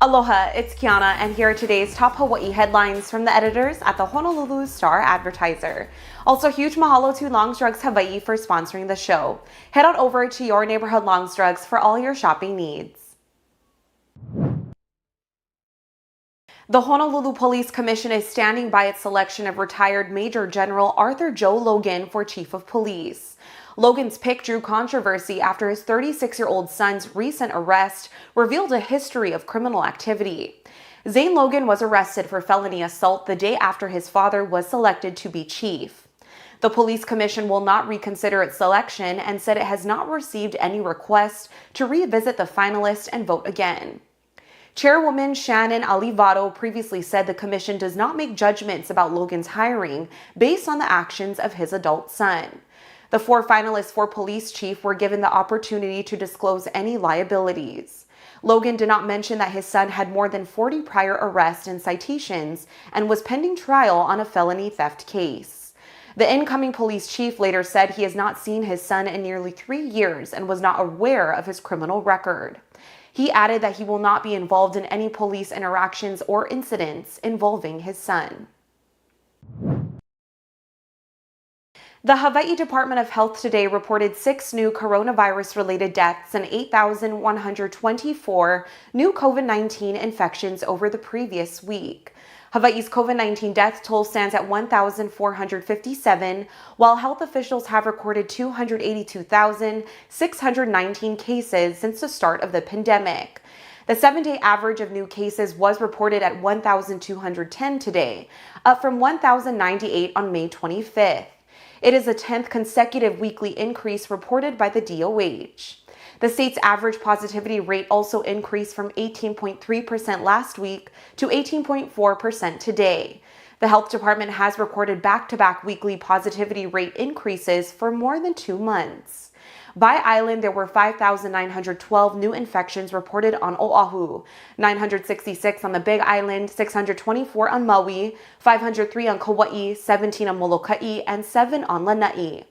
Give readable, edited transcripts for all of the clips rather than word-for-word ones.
Aloha, it's Kiana, and here are today's top Hawaii headlines from the editors at the Honolulu Star-Advertiser. Also, huge mahalo to Longs Drugs Hawaii for sponsoring the show. Head on over to your neighborhood Longs Drugs for all your shopping needs. The Honolulu Police Commission is standing by its selection of retired Major General Arthur Joe Logan for Chief of Police. Logan's pick drew controversy after his 36-year-old son's recent arrest revealed a history of criminal activity. Zane Logan was arrested for felony assault the day after his father was selected to be chief. The Police Commission will not reconsider its selection and said it has not received any request to revisit the finalist and vote again. Chairwoman Shannon Alivado previously said the commission does not make judgments about Logan's hiring based on the actions of his adult son. The 4 finalists for police chief were given the opportunity to disclose any liabilities. Logan did not mention that his son had more than 40 prior arrests and citations and was pending trial on a felony theft case. The incoming police chief later said he has not seen his son in nearly 3 years and was not aware of his criminal record. He added that he will not be involved in any police interactions or incidents involving his son. The Hawaii Department of Health today reported 6 new coronavirus-related deaths and 8,124 new COVID-19 infections over the previous week. Hawaii's COVID-19 death toll stands at 1,457, while health officials have recorded 282,619 cases since the start of the pandemic. The 7-day average of new cases was reported at 1,210 today, up from 1,098 on May 25th. It is the 10th consecutive weekly increase reported by the DOH. The state's average positivity rate also increased from 18.3% last week to 18.4% today. The health department has recorded back-to-back weekly positivity rate increases for more than 2 months. By island, there were 5,912 new infections reported on Oahu, 966 on the Big Island, 624 on Maui, 503 on Kauai, 17 on Molokai, and 7 on Lanai.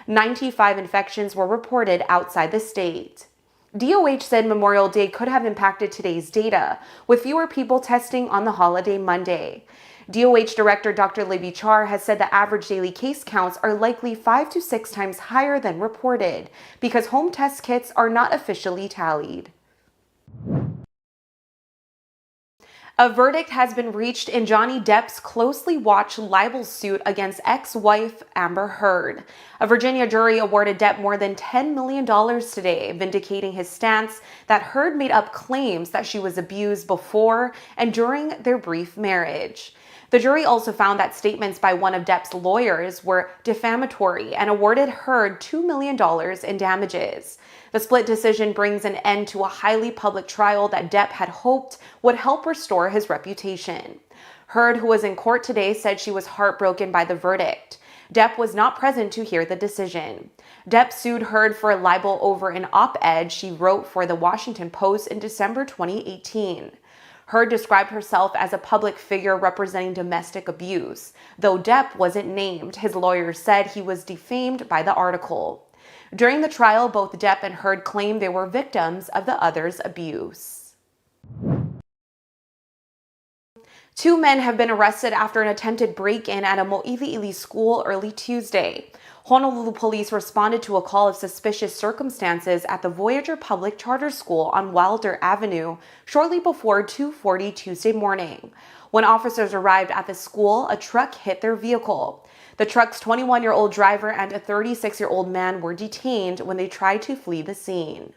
95 infections were reported outside the state. DOH said Memorial Day could have impacted today's data, with fewer people testing on the holiday Monday. DOH Director Dr. Libby Char has said the average daily case counts are likely 5 to 6 times higher than reported because home test kits are not officially tallied. A verdict has been reached in Johnny Depp's closely watched libel suit against ex-wife Amber Heard. A Virginia jury awarded Depp more than $10 million today, vindicating his stance that Heard made up claims that she was abused before and during their brief marriage. The jury also found that statements by one of Depp's lawyers were defamatory and awarded Heard $2 million in damages. The split decision brings an end to a highly public trial that Depp had hoped would help restore his reputation. Heard, who was in court today, said she was heartbroken by the verdict. Depp was not present to hear the decision. Depp sued Heard for libel over an op-ed she wrote for the Washington Post in December 2018. Heard described herself as a public figure representing domestic abuse. Though Depp wasn't named, his lawyer said he was defamed by the article. During the trial, both Depp and Heard claimed they were victims of the other's abuse. 2 men have been arrested after an attempted break-in at a Mo'ili'ili school early Tuesday. Honolulu police responded to a call of suspicious circumstances at the Voyager Public Charter School on Wilder Avenue shortly before 2:40 Tuesday morning. When officers arrived at the school, a truck hit their vehicle. The truck's 21-year-old driver and a 36-year-old man were detained when they tried to flee the scene.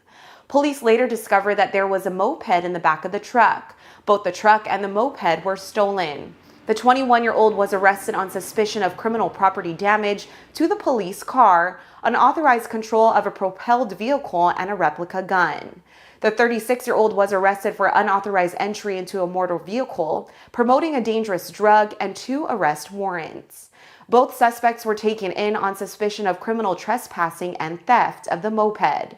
Police later discovered that there was a moped in the back of the truck. Both the truck and the moped were stolen. The 21-year-old was arrested on suspicion of criminal property damage to the police car, unauthorized control of a propelled vehicle, and a replica gun. The 36-year-old was arrested for unauthorized entry into a motor vehicle, promoting a dangerous drug, and 2 arrest warrants. Both suspects were taken in on suspicion of criminal trespassing and theft of the moped.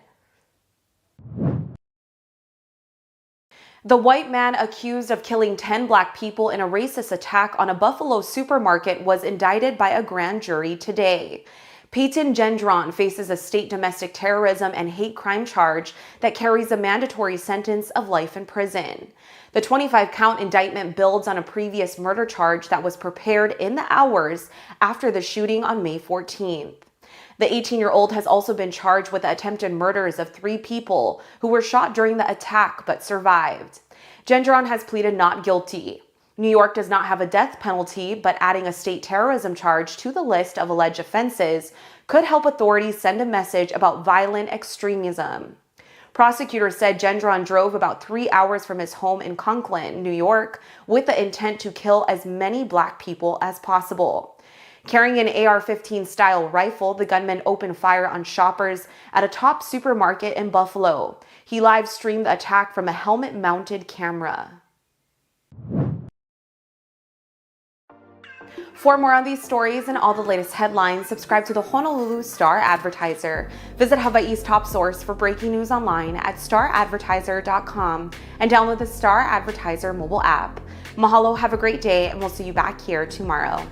The white man accused of killing 10 black people in a racist attack on a Buffalo supermarket was indicted by a grand jury today. Peyton Gendron faces a state domestic terrorism and hate crime charge that carries a mandatory sentence of life in prison. The 25-count indictment builds on a previous murder charge that was prepared in the hours after the shooting on May 14th. The 18-year-old has also been charged with the attempted murders of 3 people who were shot during the attack but survived. Gendron has pleaded not guilty. New York does not have a death penalty, but adding a state terrorism charge to the list of alleged offenses could help authorities send a message about violent extremism. Prosecutors said Gendron drove about 3 hours from his home in Conklin, New York, with the intent to kill as many Black people as possible. Carrying an AR-15 style rifle, the gunman opened fire on shoppers at a top supermarket in Buffalo. He live-streamed the attack from a helmet-mounted camera. For more on these stories and all the latest headlines, subscribe to the Honolulu Star-Advertiser. Visit Hawaii's top source for breaking news online at staradvertiser.com and download the Star-Advertiser mobile app. Mahalo, have a great day, and we'll see you back here tomorrow.